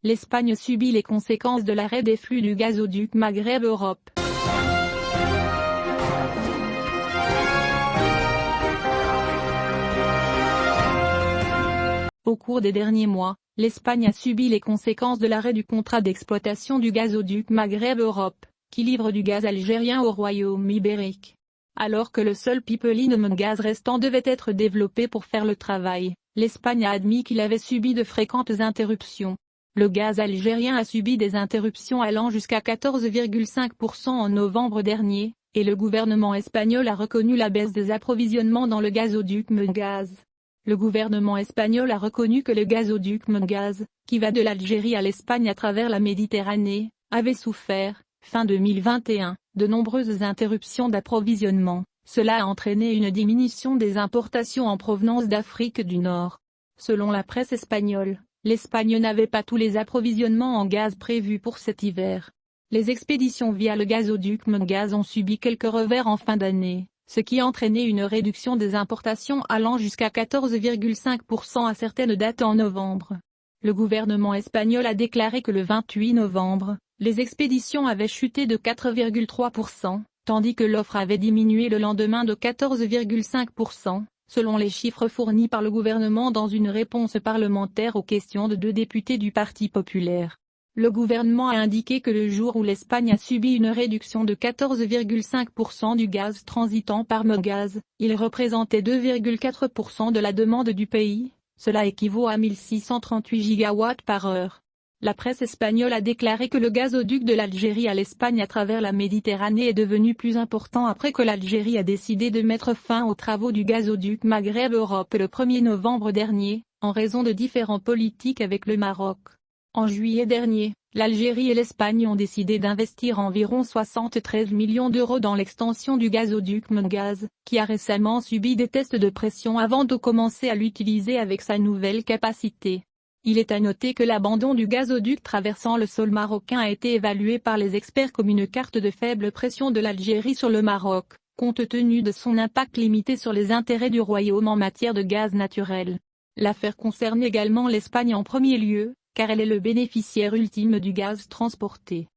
l'Espagne subit les conséquences de l'arrêt des flux du gazoduc Maghreb-Europe. Au cours des derniers mois, l'Espagne a subi les conséquences de l'arrêt du contrat d'exploitation du gazoduc Maghreb-Europe, qui livre du gaz algérien au royaume ibérique. Alors que le seul pipeline de gaz restant devait être développé pour faire le travail, l'Espagne a admis qu'il avait subi de fréquentes interruptions. Le gaz algérien a subi des interruptions allant jusqu'à 14,5% en novembre dernier, et le gouvernement espagnol a reconnu la baisse des approvisionnements dans le gazoduc Mengaz. Le gouvernement espagnol a reconnu que le gazoduc Mengaz, qui va de l'Algérie à l'Espagne à travers la Méditerranée, avait souffert, fin 2021, de nombreuses interruptions d'approvisionnement. Cela a entraîné une diminution des importations en provenance d'Afrique du Nord. Selon la presse espagnole, l'Espagne n'avait pas tous les approvisionnements en gaz prévus pour cet hiver. Les expéditions via le gazoduc Mengaz ont subi quelques revers en fin d'année, ce qui a entraîné une réduction des importations allant jusqu'à 14,5% à certaines dates en novembre. Le gouvernement espagnol a déclaré que le 28 novembre, les expéditions avaient chuté de 4,3%, tandis que l'offre avait diminué le lendemain de 14,5%, selon les chiffres fournis par le gouvernement dans une réponse parlementaire aux questions de 2 députés du Parti populaire. Le gouvernement a indiqué que le jour où l'Espagne a subi une réduction de 14,5% du gaz transitant par Mengaz, il représentait 2,4% de la demande du pays, cela équivaut à 1638 gigawatts par heure. La presse espagnole a déclaré que le gazoduc de l'Algérie à l'Espagne à travers la Méditerranée est devenu plus important après que l'Algérie a décidé de mettre fin aux travaux du gazoduc Maghreb-Europe le 1er novembre dernier, en raison de différends politiques avec le Maroc. En juillet dernier, l'Algérie et l'Espagne ont décidé d'investir environ 73 millions d'euros dans l'extension du gazoduc Mengaz, qui a récemment subi des tests de pression avant de commencer à l'utiliser avec sa nouvelle capacité. Il est à noter que l'abandon du gazoduc traversant le sol marocain a été évalué par les experts comme une carte de faible pression de l'Algérie sur le Maroc, compte tenu de son impact limité sur les intérêts du royaume en matière de gaz naturel. L'affaire concerne également l'Espagne en premier lieu, car elle est le bénéficiaire ultime du gaz transporté.